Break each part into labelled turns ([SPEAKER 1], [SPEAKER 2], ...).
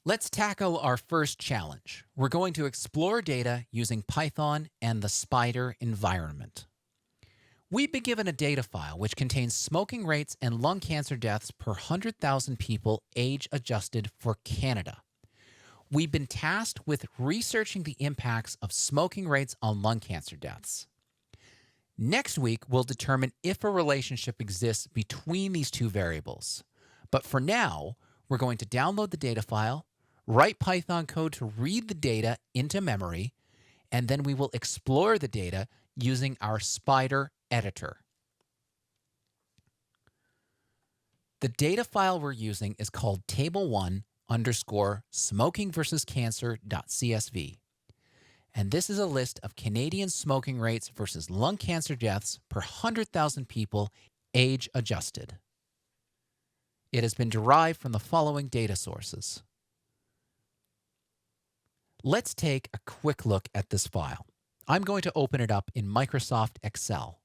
[SPEAKER 1] Let's tackle our first challenge. We're going to explore data using Python and the Spider environment. We've been given a data file which contains smoking rates and lung cancer deaths per 100,000 people age adjusted for Canada. We've been tasked with researching the impacts of smoking rates on lung cancer deaths. Next week, we'll determine if a relationship exists between these two variables. But for now, we're going to download the data file, write Python code to read the data into memory, and then we will explore the data using our Spider editor. The data file we're using is called table1 underscore smoking versus cancer.csv. And this is a list of Canadian smoking rates versus lung cancer deaths per 100,000 people age adjusted. It has been derived from the following data sources. Let's take a quick look at this file. I'm going to open it up in Microsoft Excel.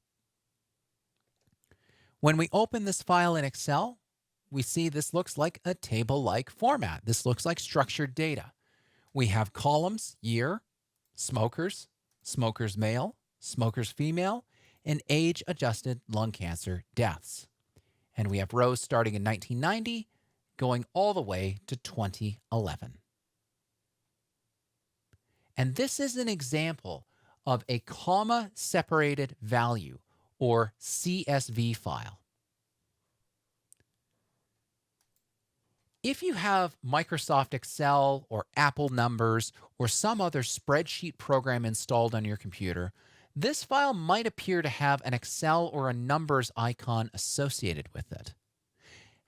[SPEAKER 1] When we open this file in Excel, we see this looks like a table-like format. This looks like structured data. We have columns, year, smokers, smokers male, smokers female, and age-adjusted lung cancer deaths. And we have rows starting in 1990, going all the way to 2011. And this is an example of a comma-separated value, or CSV file. If you have Microsoft Excel or Apple Numbers or some other spreadsheet program installed on your computer, this file might appear to have an Excel or a numbers icon associated with it.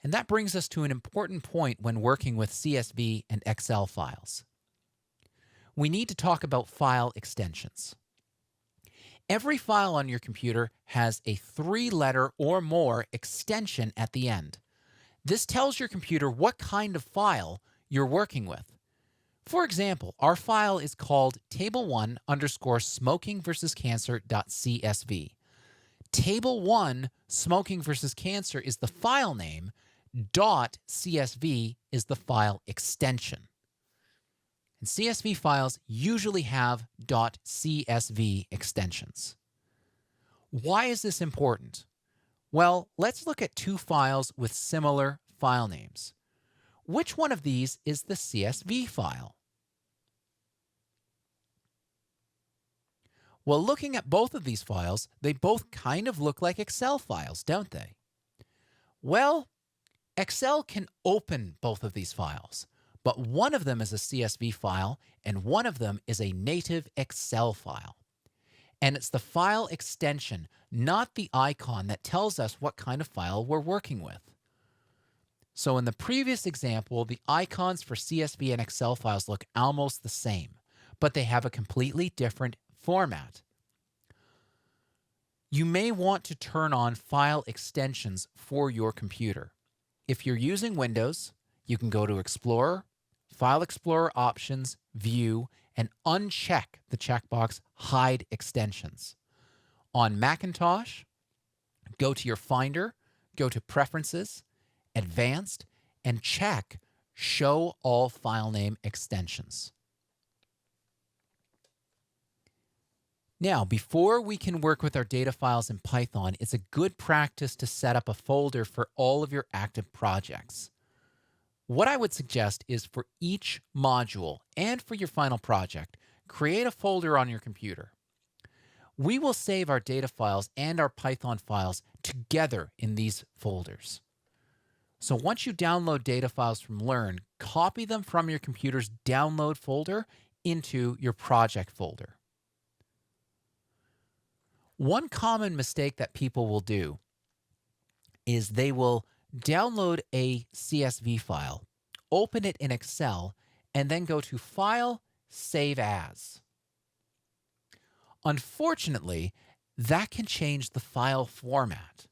[SPEAKER 1] And that brings us to an important point when working with CSV and Excel files. We need to talk about file extensions. Every file on your computer has a 3-letter or more extension at the end. This tells your computer what kind of file you're working with. For example, our file is called table1 underscore smoking versus cancer.csv. Table1 smoking versus cancer is the file name, .csv is the file extension. And CSV files usually have .csv extensions. Why is this important? Well, let's look at two files with similar file names. Which one of these is the CSV file? Well, looking at both of these files, they both kind of look like Excel files, don't they? Well, Excel can open both of these files, but one of them is a CSV file and one of them is a native Excel file. And it's the file extension, not the icon, that tells us what kind of file we're working with. So in the previous example, the icons for CSV and Excel files look almost the same, but they have a completely different format. You may want to turn on file extensions for your computer. If you're using Windows, you can go to Explorer, File Explorer Options, View, and uncheck the checkbox Hide Extensions. On Macintosh, go to your Finder, go to Preferences, Advanced, and check Show All File Name Extensions. Now, before we can work with our data files in Python, it's a good practice to set up a folder for all of your active projects. What I would suggest is for each module and for your final project, create a folder on your computer. We will save our data files and our Python files together in these folders. So once you download data files from Learn, copy them from your computer's download folder into your project folder. One common mistake that people will do is they will download a CSV file, open it in Excel, and then go to File, Save As. Unfortunately, that can change the file format,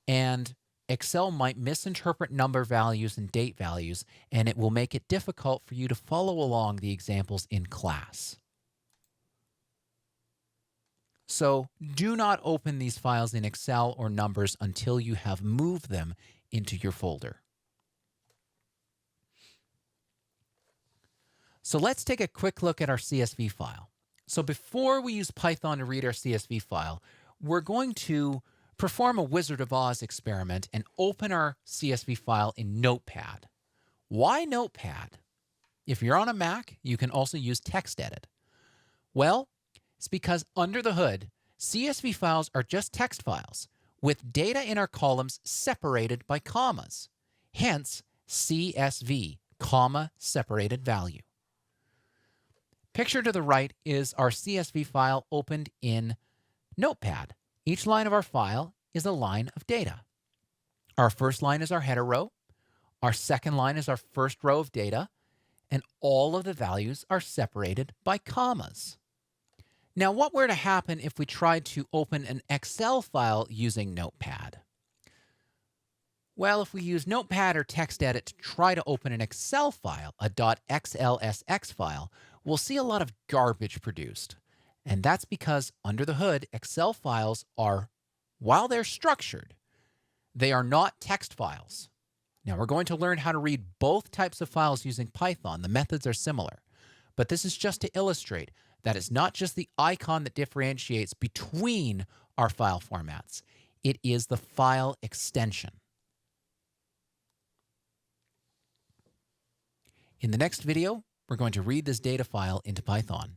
[SPEAKER 1] and Excel might misinterpret number values and date values, and it will make it difficult for you to follow along the examples in class. So do not open these files in Excel or Numbers until you have moved them into your folder. So let's take a quick look at our CSV file. So before we use Python to read our CSV file, we're going to perform a Wizard of Oz experiment and open our CSV file in Notepad. Why Notepad? If you're on a Mac, you can also use TextEdit. Well, it's because under the hood, CSV files are just text files with data in our columns separated by commas. Hence, CSV, comma separated value. Picture to the right is our CSV file opened in Notepad. Each line of our file is a line of data. Our first line is our header row. Our second line is our first row of data. And all of the values are separated by commas. Now, what were to happen if we tried to open an Excel file using Notepad? Well, if we use Notepad or TextEdit to try to open an Excel file, a .xlsx file, we'll see a lot of garbage produced. And that's because under the hood, Excel files are, while they're structured, they are not text files. Now, we're going to learn how to read both types of files using Python. The methods are similar. But this is just to illustrate that it's not just the icon that differentiates between our file formats. It is the file extension. In the next video, we're going to read this data file into Python.